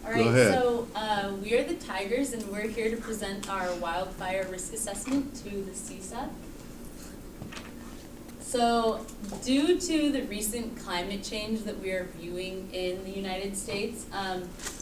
All Go right, ahead. so we are the Tigers, and we're here to present our wildfire risk assessment to the CSEP. So, due to the recent climate change that we are viewing in the United States,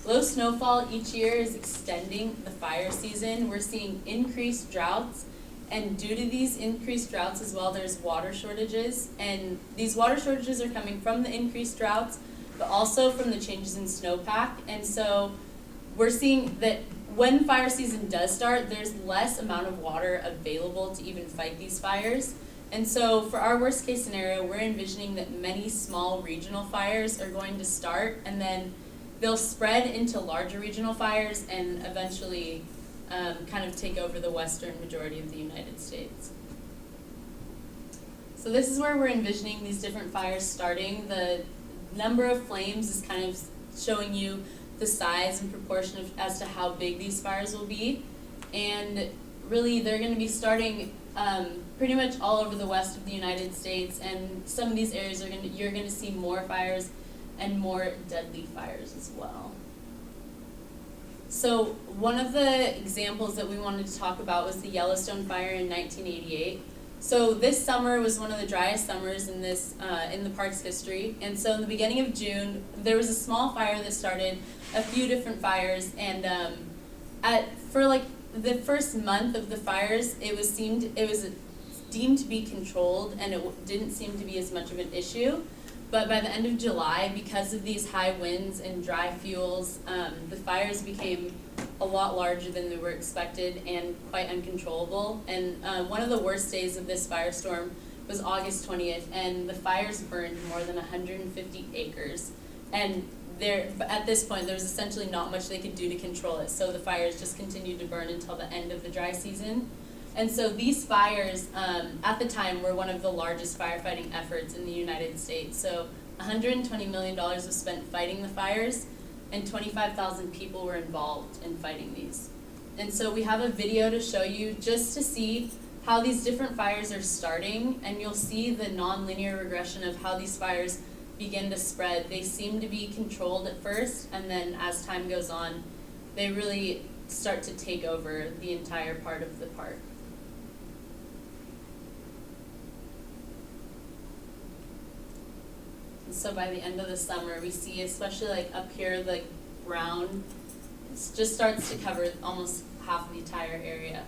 low snowfall each year is extending the fire season. We're seeing increased droughts, and due to these increased droughts as well, there's water shortages, and these water shortages are coming from the increased droughts, but also from the changes in snowpack. And so we're seeing that when fire season does start, there's less amount of water available to even fight these fires. And so for our worst case scenario, we're envisioning that many small regional fires are going to start, and then they'll spread into larger regional fires and eventually kind of take over the western majority of the United States. So this is where we're envisioning these different fires starting. The number of flames is kind of showing you the size and proportion of, as to how big these fires will be. And really they're going to be starting pretty much all over the west of the United States, and some of these areas are you're going to see more fires and more deadly fires as well. So one of the examples that we wanted to talk about was the Yellowstone fire in 1988. So this summer was one of the driest summers in this in the park's history, and so in the beginning of June there was a small fire that started, a few different fires, and for like the first month of the fires, it was deemed to be controlled, and it didn't seem to be as much of an issue. But by the end of July, because of these high winds and dry fuels, the fires became a lot larger than they were expected and quite uncontrollable. And one of the worst days of this firestorm was August 20th, and the fires burned more than 150 acres. And at this point, there was essentially not much they could do to control it, so the fires just continued to burn until the end of the dry season. And so these fires, at the time, were one of the largest firefighting efforts in the United States. So $120 million was spent fighting the fires, and 25,000 people were involved in fighting these. And so we have a video to show you just to see how these different fires are starting, and you'll see the nonlinear regression of how these fires begin to spread. They seem to be controlled at first, and then as time goes on, they really start to take over the entire part of the park. And so by the end of the summer, we see, especially like up here, the ground just starts to cover almost half of the entire area.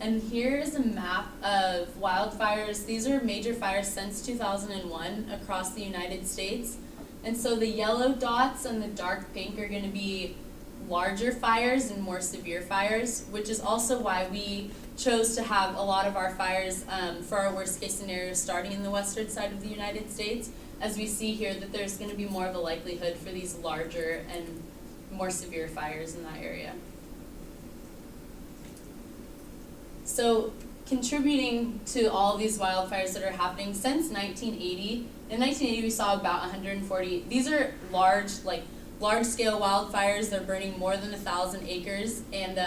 And here is a map of wildfires. These are major fires since 2001 across the United States. And so the yellow dots and the dark pink are going to be larger fires and more severe fires, which is also why we chose to have a lot of our fires for our worst case scenario starting in the western side of the United States, as we see here that there's going to be more of a likelihood for these larger and more severe fires in that area. So contributing to all of these wildfires that are happening since 1980, in 1980 we saw about 140, these are large-scale wildfires. They're burning more than 1,000 acres, and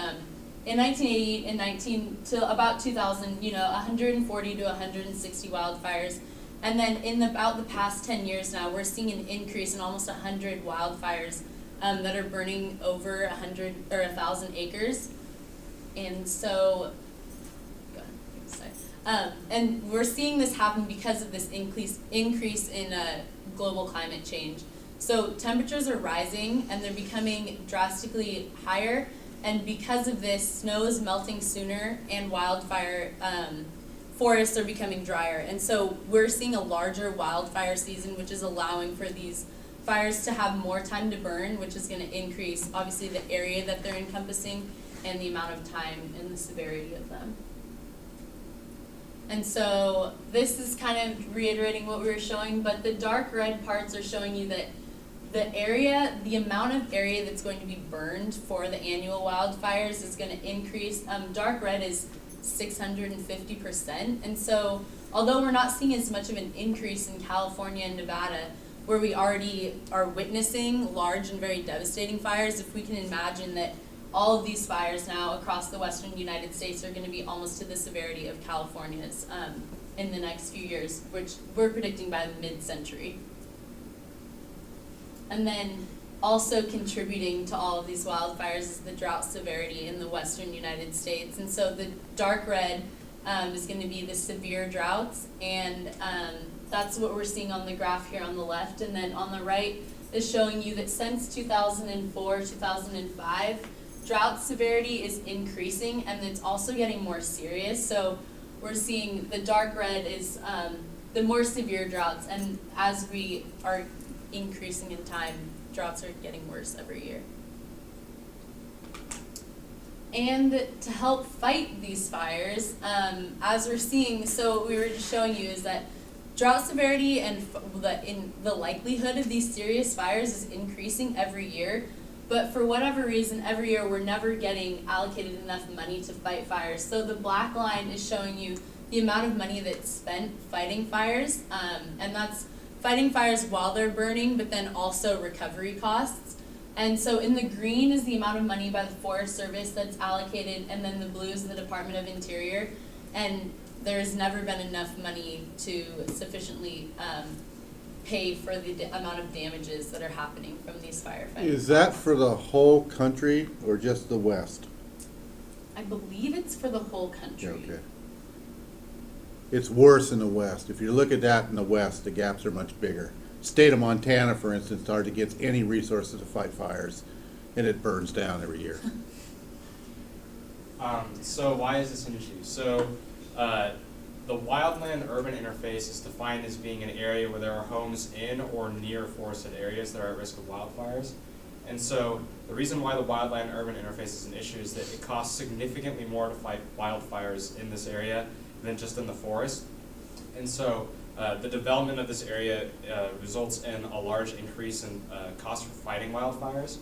in 1980 and to about 2000, 140 to 160 wildfires, and then in about the past 10 years now, we're seeing an increase in almost 100 wildfires that are burning over 100 or 1,000 acres, and so. And we're seeing this happen because of this increase in global climate change. So temperatures are rising and they're becoming drastically higher, and because of this, snow is melting sooner and wildfire forests are becoming drier. And so we're seeing a larger wildfire season, which is allowing for these fires to have more time to burn, which is going to increase, obviously, the area that they're encompassing and the amount of time and the severity of them. And so this is kind of reiterating what we were showing, but the dark red parts are showing you that the amount of area that's going to be burned for the annual wildfires is going to increase. Dark red is 650%. And so although we're not seeing as much of an increase in California and Nevada, where we already are witnessing large and very devastating fires, if we can imagine that all of these fires now across the western United States are going to be almost to the severity of California's in the next few years, which we're predicting by the mid-century. And then also contributing to all of these wildfires is the drought severity in the western United States. And so the dark red is going to be the severe droughts, and that's what we're seeing on the graph here on the left. And then on the right is showing you that since 2004, 2005, drought severity is increasing, and it's also getting more serious. So we're seeing the dark red is the more severe droughts, and as we are increasing in time, droughts are getting worse every year. And to help fight these fires, as we're seeing, so we were just showing you is that drought severity and the likelihood of these serious fires is increasing every year. But for whatever reason, every year we're never getting allocated enough money to fight fires. So the black line is showing you the amount of money that's spent fighting fires, and that's fighting fires while they're burning, but then also recovery costs. And so in the green is the amount of money by the Forest Service that's allocated, and then the blue is the Department of Interior. And there's never been enough money to sufficiently pay for the amount of damages that are happening from these firefights. Is that for the whole country or just the West? I believe it's for the whole country. Okay. It's worse in the West. If you look at that in the West, the gaps are much bigger. State of Montana, for instance, hardly gets any resources to fight fires, and it burns down every year. So why is this an issue? So the wildland-urban interface is defined as being an area where there are homes in or near forested areas that are at risk of wildfires. And so the reason why the wildland-urban interface is an issue is that it costs significantly more to fight wildfires in this area than just in the forest. And so the development of this area results in a large increase in cost for fighting wildfires.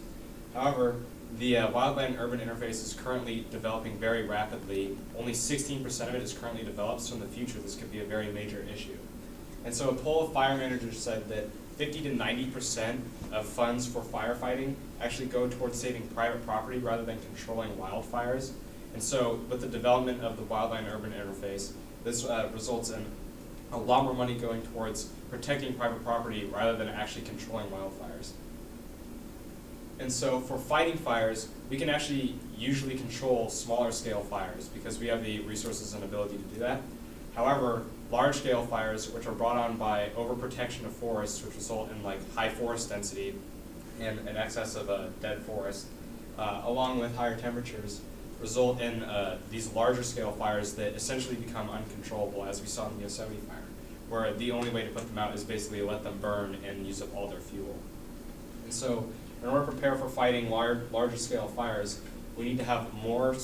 However, the wildland-urban interface is currently developing very rapidly. Only 16% of it is currently developed, so in the future this could be a very major issue. And so a poll of fire managers said that 50 to 90% of funds for firefighting actually go towards saving private property rather than controlling wildfires. And so with the development of the wildland-urban interface, this results in a lot more money going towards protecting private property rather than actually controlling wildfires. And so for fighting fires, we can actually usually control smaller scale fires because we have the resources and ability to do that. However, large scale fires, which are brought on by overprotection of forests, which result in like high forest density and an excess of a dead forest, along with higher temperatures, result in these larger scale fires that essentially become uncontrollable, as we saw in the Yosemite fire, where the only way to put them out is basically let them burn and use up all their fuel. And so in order to prepare for fighting larger scale fires, we need to have more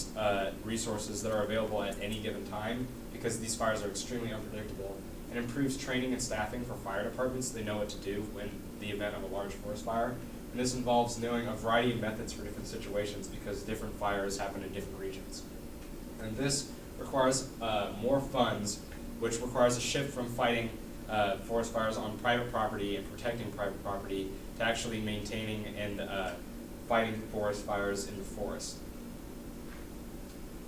resources that are available at any given time because these fires are extremely unpredictable. It improves training and staffing for fire departments so they know what to do in the event of a large forest fire. And this involves knowing a variety of methods for different situations because different fires happen in different regions. And this requires more funds, which requires a shift from fighting forest fires on private property and protecting private property to actually maintaining and fighting forest fires in the forest.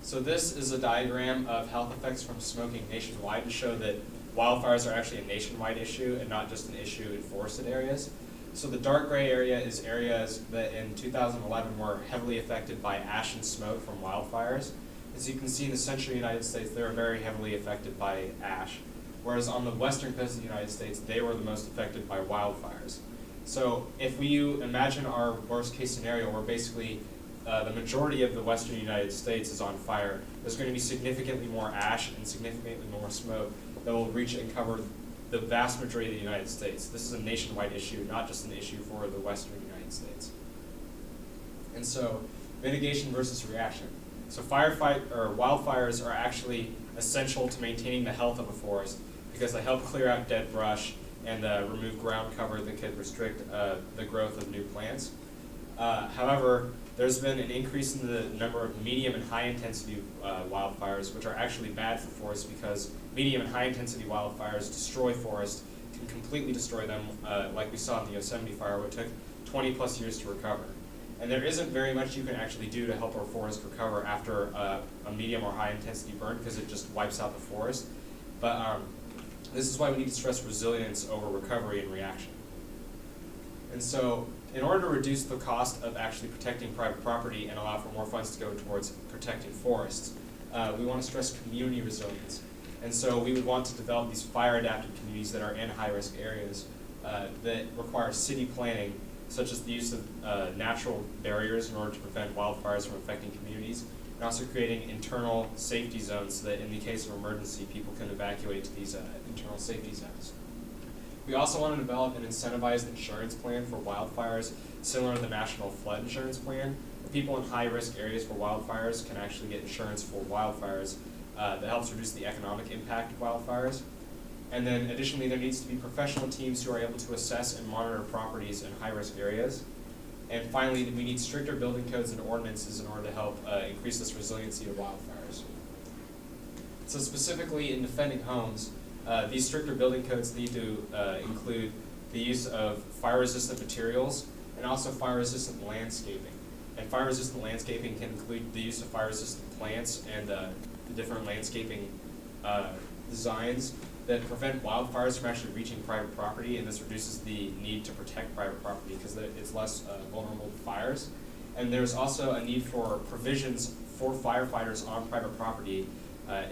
So this is a diagram of health effects from smoking nationwide to show that wildfires are actually a nationwide issue and not just an issue in forested areas. So the dark gray area is areas that in 2011 were heavily affected by ash and smoke from wildfires. As you can see in the central United States, they were very heavily affected by ash, whereas on the western coast of the United States, they were the most affected by wildfires. So if we imagine our worst case scenario where basically the majority of the western United States is on fire, there's going to be significantly more ash and significantly more smoke that will reach and cover the vast majority of the United States. This is a nationwide issue, not just an issue for the western United States. And so, mitigation versus reaction. So wildfires are actually essential to maintaining the health of a forest because they help clear out dead brush and remove ground cover that could restrict the growth of new plants. However, there's been an increase in the number of medium and high intensity wildfires, which are actually bad for forests because medium and high intensity wildfires destroy forests, can completely destroy them, like we saw in the Yosemite fire, which took 20 plus years to recover. And there isn't very much you can actually do to help our forest recover after a medium or high intensity burn because it just wipes out the forest. But this is why we need to stress resilience over recovery and reaction. And so, in order to reduce the cost of actually protecting private property and allow for more funds to go towards protecting forests, we want to stress community resilience. And so we would want to develop these fire-adapted communities that are in high-risk areas that require city planning, such as the use of natural barriers in order to prevent wildfires from affecting communities, and also creating internal safety zones so that in the case of emergency, people can evacuate to these internal safety zones. We also want to develop an incentivized insurance plan for wildfires, similar to the National Flood Insurance Plan. People in high-risk areas for wildfires can actually get insurance for wildfires that helps reduce the economic impact of wildfires. And then additionally, there needs to be professional teams who are able to assess and monitor properties in high-risk areas. And finally, we need stricter building codes and ordinances in order to help increase this resiliency to wildfires. So specifically in defending homes, these stricter building codes need to include the use of fire-resistant materials and also fire-resistant landscaping. And fire-resistant landscaping can include the use of fire-resistant plants and the different landscaping designs that prevent wildfires from actually reaching private property, and this reduces the need to protect private property because it's less vulnerable to fires. And there's also a need for provisions for firefighters on private property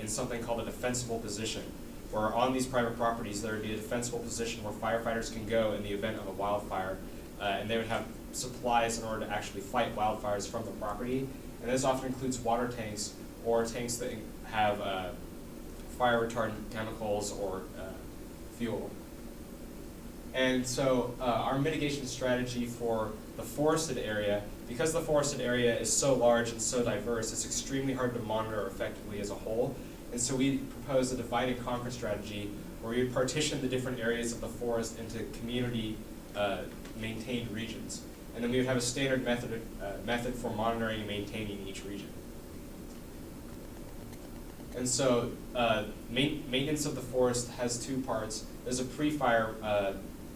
in something called a defensible position, where on these private properties there would be a defensible position where firefighters can go in the event of a wildfire, and they would have supplies in order to actually fight wildfires from the property. And this often includes water tanks or tanks that have fire retardant chemicals or fuel. And so our mitigation strategy for the forested area, because the forested area is so large and so diverse, it's extremely hard to monitor effectively as a whole. And so we propose a divide and conquer strategy where we would partition the different areas of the forest into community maintained regions. And then we would have a standard method for monitoring and maintaining each region. And so maintenance of the forest has two parts. There's a pre-fire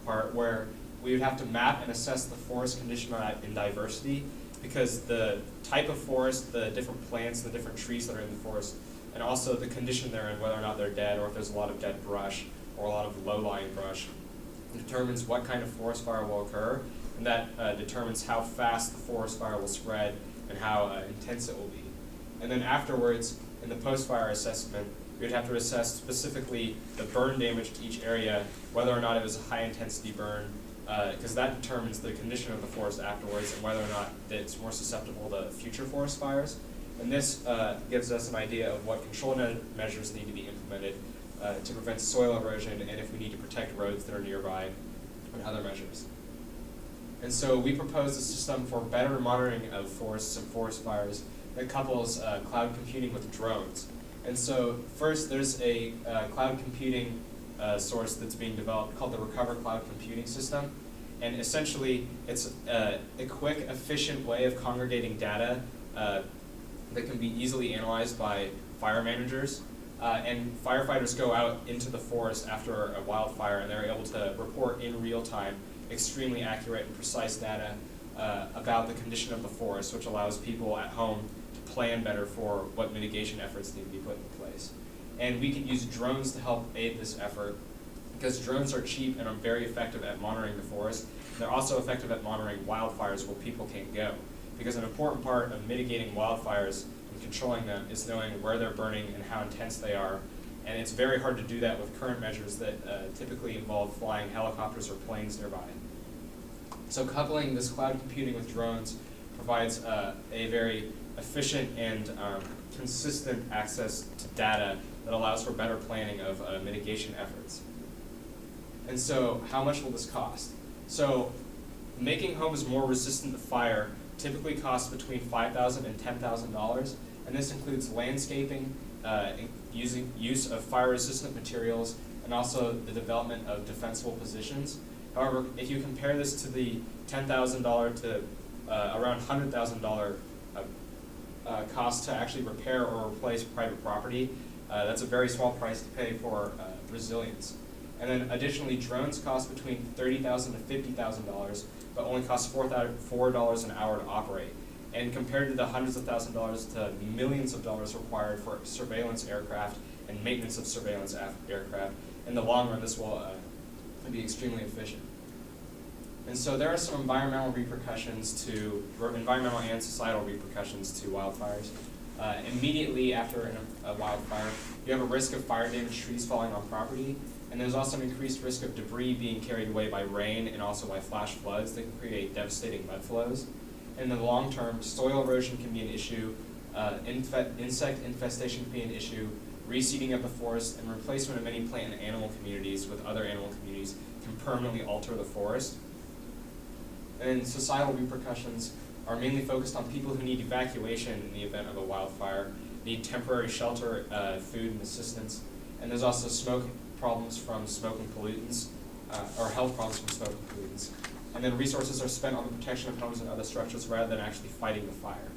part where we would have to map and assess the forest condition in diversity, because the type of forest, the different plants, the different trees that are in the forest, and also the condition they're in, whether or not they're dead or if there's a lot of dead brush or a lot of low-lying brush, determines what kind of forest fire will occur, and that determines how fast the forest fire will spread and how intense it will be. And then afterwards, in the post-fire assessment, we would have to assess specifically the burn damage to each area, whether or not it was a high-intensity burn, because that determines the condition of the forest afterwards and whether or not it's more susceptible to future forest fires. And this gives us an idea of what control measures need to be implemented to prevent soil erosion, and if we need to protect roads that are nearby, and other measures. And so we propose a system for better monitoring of forests and forest fires that couples cloud computing with drones. And so first there's a cloud computing source that's being developed called the Recover Cloud Computing System. And essentially it's a quick, efficient way of congregating data that can be easily analyzed by fire managers. And firefighters go out into the forest after a wildfire and they're able to report in real time extremely accurate and precise data about the condition of the forest, which allows people at home to plan better for what mitigation efforts need to be put in place. And we can use drones to help aid this effort, because drones are cheap and are very effective at monitoring the forest. They're also effective at monitoring wildfires where people can't go, because an important part of mitigating wildfires and controlling them is knowing where they're burning and how intense they are. And it's very hard to do that with current measures that typically involve flying helicopters or planes nearby. So coupling this cloud computing with drones provides a very efficient and consistent access to data that allows for better planning of mitigation efforts. And so how much will this cost? So making homes more resistant to fire typically costs between $5,000 and $10,000, and this includes landscaping, use of fire-resistant materials, and also the development of defensible positions. However, if you compare this to the $10,000 to around $100,000 cost to actually repair or replace private property, that's a very small price to pay for resilience. And then additionally, drones cost between $30,000 to $50,000, but only cost $4 an hour to operate. And compared to the hundreds of thousands of dollars to millions of dollars required for surveillance aircraft and maintenance of surveillance aircraft. In the long run, this will be extremely efficient. And so there are some environmental and societal repercussions to wildfires. Immediately after a wildfire, you have a risk of fire-damaged trees falling on property, and there's also an increased risk of debris being carried away by rain and also by flash floods that can create devastating mud flows. And in the long term, soil erosion can be an issue, insect infestation can be an issue, reseeding of the forest, and replacement of many plant and animal communities with other animal communities can permanently alter the forest. And societal repercussions are mainly focused on people who need evacuation in the event of a wildfire, need temporary shelter, food and assistance, and there's also smoke problems from smoking pollutants, or health problems from smoking pollutants. And then resources are spent on the protection of homes and other structures rather than actually fighting the fire.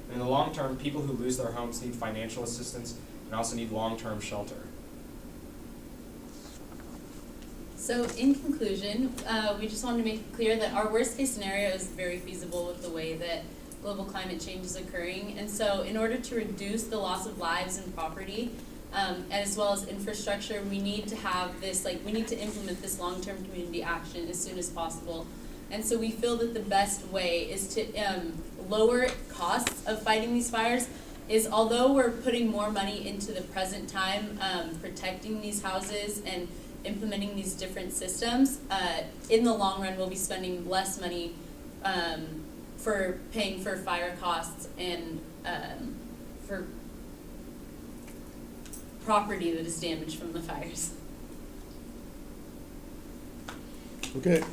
And in the long term, people who lose their homes need financial assistance and also need long-term shelter. So in conclusion, we just wanted to make it clear that our worst case scenario is very feasible with the way that global climate change is occurring. And so in order to reduce the loss of lives and property, as well as infrastructure, we need to have this, we need to implement this long-term community action as soon as possible. And so we feel that the best way is to lower costs of fighting these fires is, although we're putting more money into the present time, protecting these houses and implementing these different systems, in the long run we'll be spending less money for paying for fire costs and for property that is damaged from the fires. Okay.